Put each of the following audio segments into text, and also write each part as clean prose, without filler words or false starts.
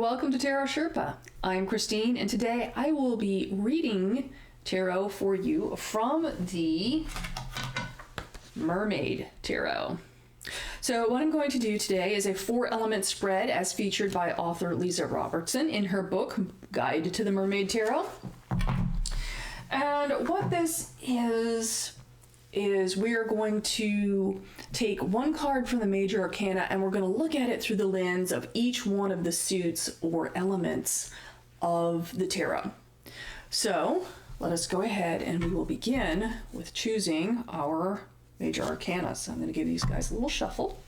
welcome to Tarot Sherpa. I'm Christine, and today I will be reading tarot for you from the Mermaid Tarot. So what I'm going to do today is a 4-element spread as featured by author Lisa Robertson in her book, Guide to the Mermaid Tarot. And what this is we're going to take one card from the major arcana and we're going to look at it through the lens of each one of the suits or elements of the tarot. So let us go ahead and we will begin with choosing our major arcana. So I'm going to give these guys a little shuffle.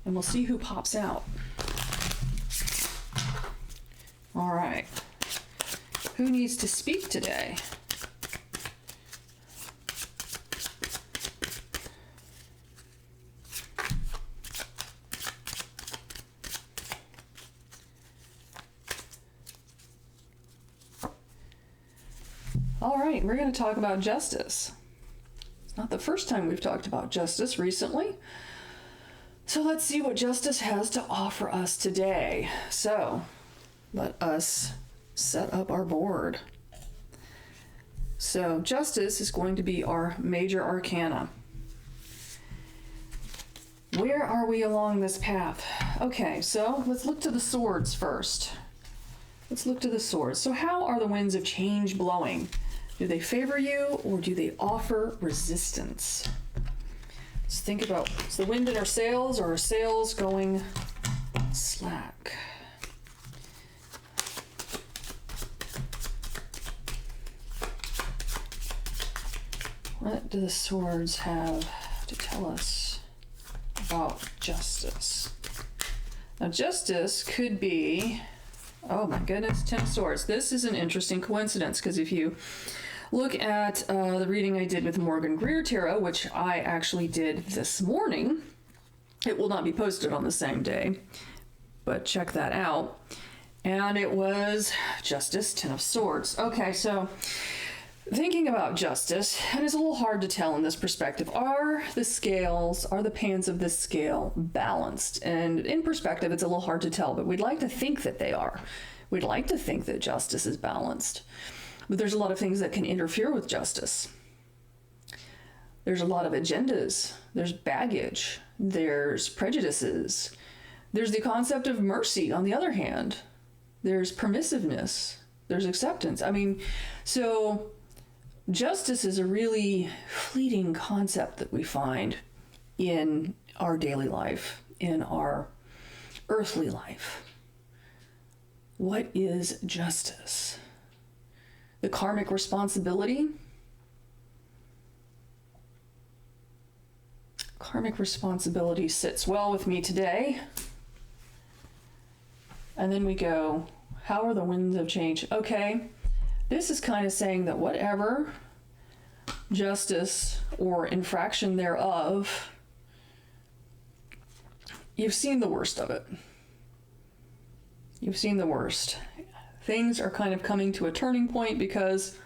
And we'll see who pops out. All right. Who needs to speak today? All right, we're going to talk about justice. It's not the first time we've talked about justice recently. So let's see what justice has to offer us today. So let us set up our board. So justice is going to be our major arcana. Where are we along this path? Okay, so let's look to the swords first. Let's look to the swords. So how are the winds of change blowing? Do they favor you or do they offer resistance? Let's think about, is the wind in our sails or our sails going slack? What do the swords have to tell us about justice? Now, justice could be, oh my goodness, 10 of Swords. This is an interesting coincidence because if you look at the reading I did with Morgan Greer Tarot, which I actually did this morning, it will not be posted on the same day, but check that out. And it was Justice, 10 of Swords. Okay, so thinking about justice, and it's a little hard to tell in this perspective. Are the scales, are the pans of this scale balanced? And in perspective, it's a little hard to tell, but we'd like to think that they are. We'd like to think that justice is balanced. But there's a lot of things that can interfere with justice. There's a lot of agendas. There's baggage. There's prejudices. There's the concept of mercy, on the other hand. There's permissiveness. There's acceptance. I mean, so justice is a really fleeting concept that we find in our daily life, in our earthly life. What is justice? The karmic responsibility? Karmic responsibility sits well with me today. And then we go, how are the winds of change? Okay. This is kind of saying that whatever justice or infraction thereof, you've seen the worst of it. You've seen the worst. Things are kind of coming to a turning point because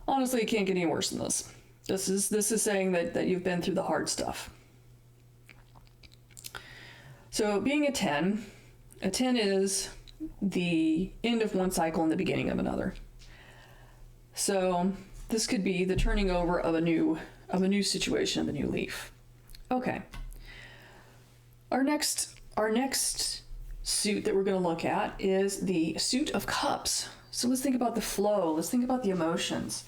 honestly, it can't get any worse than this. This is saying that you've been through the hard stuff. So being a 10 is the end of one cycle and the beginning of another. So this could be the turning over of a new situation, of a new leaf. Okay. Our next suit that we're going to look at is the suit of cups. So let's think about the flow. Let's think about the emotions.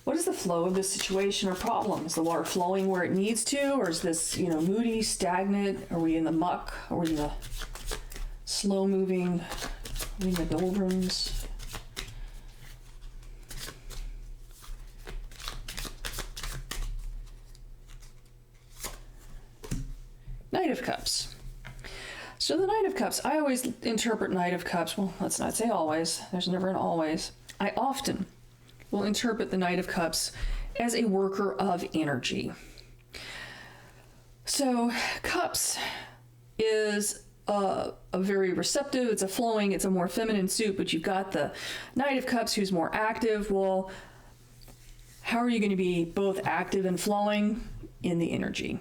What is the flow of this situation or problem? Is the water flowing where it needs to, or is this, moody, stagnant? Are we in the muck? Are we in the slow moving? Are we in the doldrums? Knight of Cups. So the Knight of Cups, I always interpret Knight of Cups, well, let's not say always, there's never an always. I often will interpret the Knight of Cups as a worker of energy. So Cups is a very receptive, it's a flowing, it's a more feminine suit, but you've got the Knight of Cups who's more active. Well, how are you going to be both active and flowing? in the energy.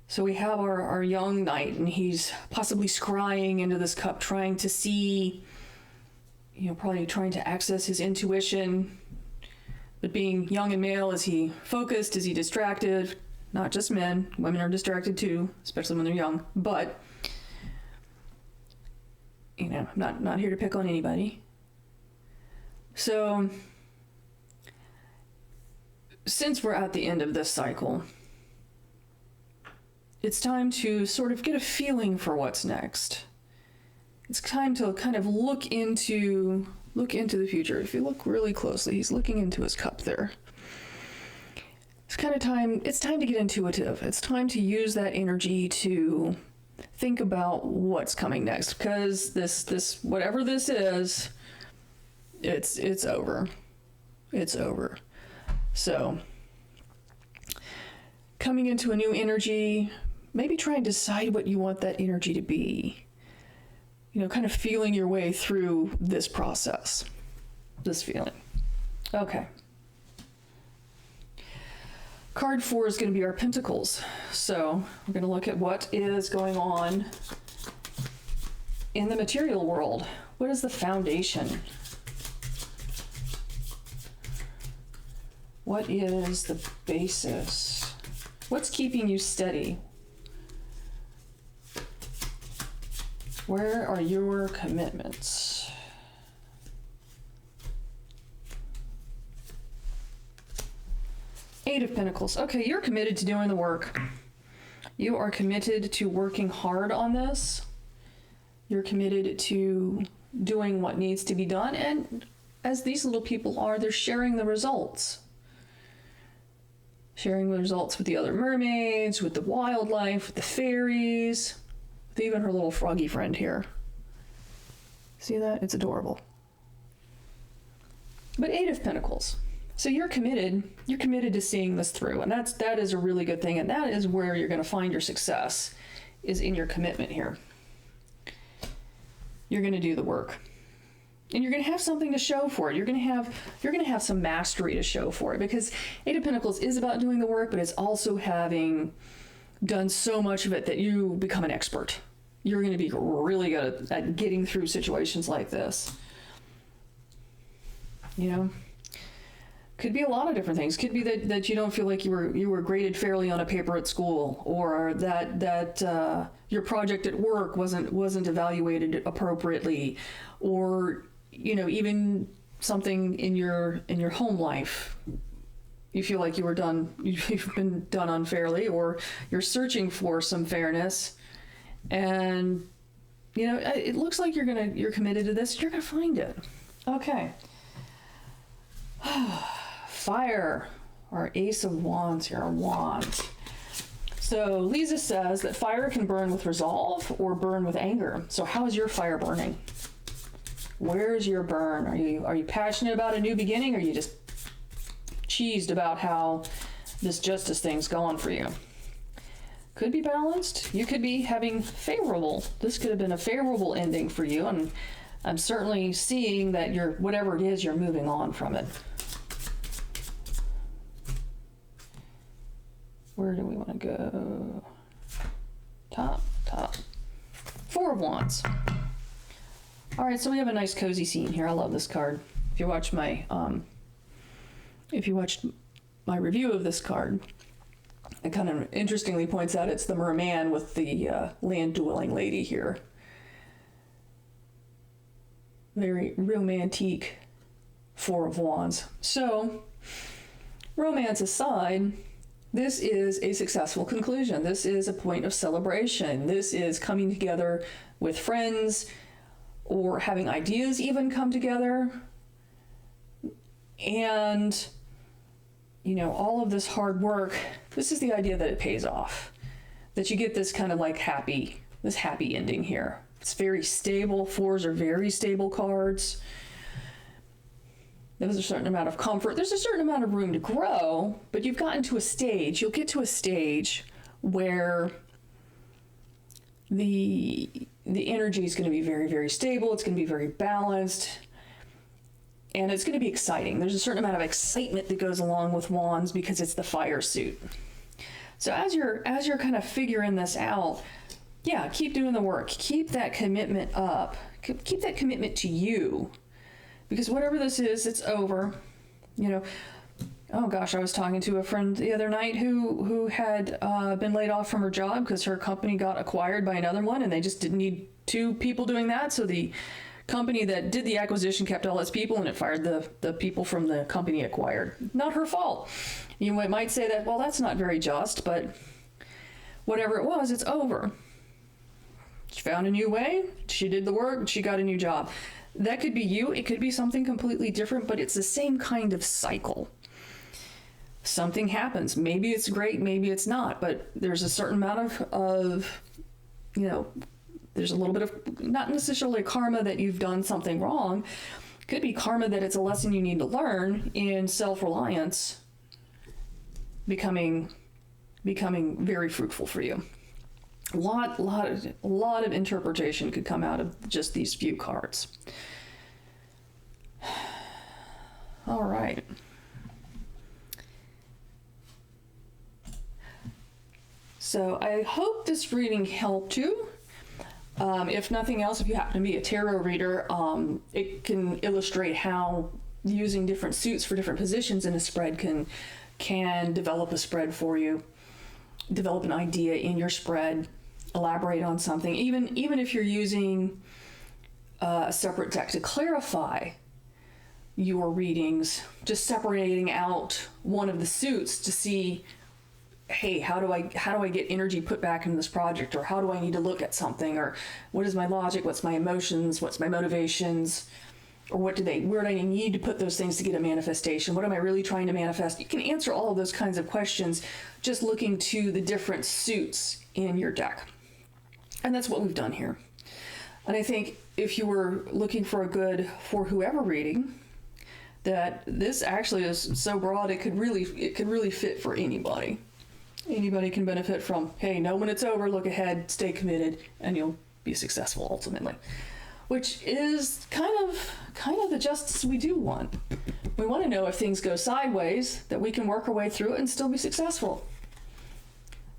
So we have our young knight, and he's possibly scrying into this cup, trying to see, probably trying to access his intuition. But being young and male, is he focused? Is he distracted? Not just men. Women are distracted too, especially when they're young. But, I'm not here to pick on anybody. So, since we're at the end of this cycle, it's time to sort of get a feeling for what's next. It's time to kind of look into the future. If you look really closely, he's looking into his cup there. It's time to get intuitive. It's time to use that energy to think about what's coming next, because this whatever this is, it's over. It's over. So, coming into a new energy, maybe try and decide what you want that energy to be. Kind of feeling your way through this process, this feeling. Okay. Card 4 is going to be our Pentacles. So we're going to look at what is going on in the material world. What is the foundation? What is the basis? What's keeping you steady? Where are your commitments? Eight of Pentacles. Okay, you're committed to doing the work. You are committed to working hard on this. You're committed to doing what needs to be done. And as these little people are, they're sharing the results. Sharing the results with the other mermaids, with the wildlife, with the fairies, with even her little froggy friend here. See that? It's adorable. But Eight of Pentacles. So you're committed to seeing this through, and that is a really good thing, and that is where you're going to find your success, is in your commitment here. You're going to do the work, and you're going to have something to show for it. You're going to have some mastery to show for it, because Eight of Pentacles is about doing the work, but it's also having done so much of it that you become an expert. You're going to be really good at getting through situations like this. Could be a lot of different things. Could be that you don't feel like you were graded fairly on a paper at school, or that your project at work wasn't evaluated appropriately, or even something in your home life. You feel like you've been done unfairly, or you're searching for some fairness, and it looks like you're committed to this. You're gonna find it. Okay. Fire, our Ace of Wands here, our wands. So Lisa says that fire can burn with resolve or burn with anger. So how is your fire burning? Where's your burn? Are you passionate about a new beginning, or are you just cheesed about how this justice thing's going for you? Could be balanced. You could be having this could have been a favorable ending for you, and I'm certainly seeing that whatever it is, you're moving on from it. Where do we want to go? Top. Four of Wands. All right, so we have a nice cozy scene here. I love this card. If you watched my review of this card, it kind of interestingly points out it's the merman with the land-dwelling lady here. Very romantic Four of Wands. So, romance aside, this is a successful conclusion. This is a point of celebration. This is coming together with friends, or having ideas even come together. And, all of this hard work, this is the idea that it pays off. That you get this kind of like happy ending here. It's very stable. Fours are very stable cards. There's a certain amount of comfort. There's a certain amount of room to grow, but you've gotten to a stage. You'll get to a stage where the energy is going to be very, very stable. It's going to be very balanced. And it's going to be exciting. There's a certain amount of excitement that goes along with wands because it's the fire suit. So as you're kind of figuring this out, yeah, keep doing the work. Keep that commitment up. Keep that commitment to you. Because whatever this is, it's over. You know, oh gosh, I was talking to a friend the other night who had been laid off from her job because her company got acquired by another one, and they just didn't need two people doing that. So the company that did the acquisition kept all its people, and it fired the people from the company acquired. Not her fault. You might say that, well, that's not very just, but whatever it was, it's over. She found a new way, she did the work, she got a new job. That could be you, it could be something completely different, but it's the same kind of cycle. Something happens. Maybe it's great, maybe it's not, but there's a certain amount of you know, there's a little bit of, not necessarily karma that you've done something wrong. Could be karma that it's a lesson you need to learn in self-reliance, becoming very fruitful for you. A lot of interpretation could come out of just these few cards. All right. So I hope this reading helped you. If nothing else, if you happen to be a tarot reader, it can illustrate how using different suits for different positions in a spread can develop a spread for you, develop an idea in your spread, elaborate on something. Even if you're using a separate deck to clarify your readings, just separating out one of the suits to see, hey, how do I get energy put back into this project, or how do I need to look at something, or what is my logic, what's my emotions, what's my motivations, or where do I need to put those things to get a manifestation? What am I really trying to manifest? You can answer all of those kinds of questions just looking to the different suits in your deck. And that's what we've done here. And I think if you were looking for a good for whoever reading, that this actually is so broad it could really fit for anybody. Anybody can benefit from, hey, know when it's over, look ahead, stay committed, and you'll be successful ultimately. Which is kind of the justice we do want. We want to know if things go sideways, that we can work our way through it and still be successful.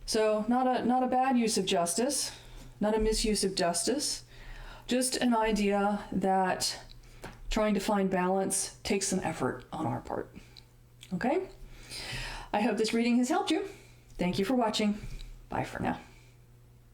So not a bad use of justice, not a misuse of justice, just an idea that trying to find balance takes some effort on our part. Okay? I hope this reading has helped you. Thank you for watching. Bye for now.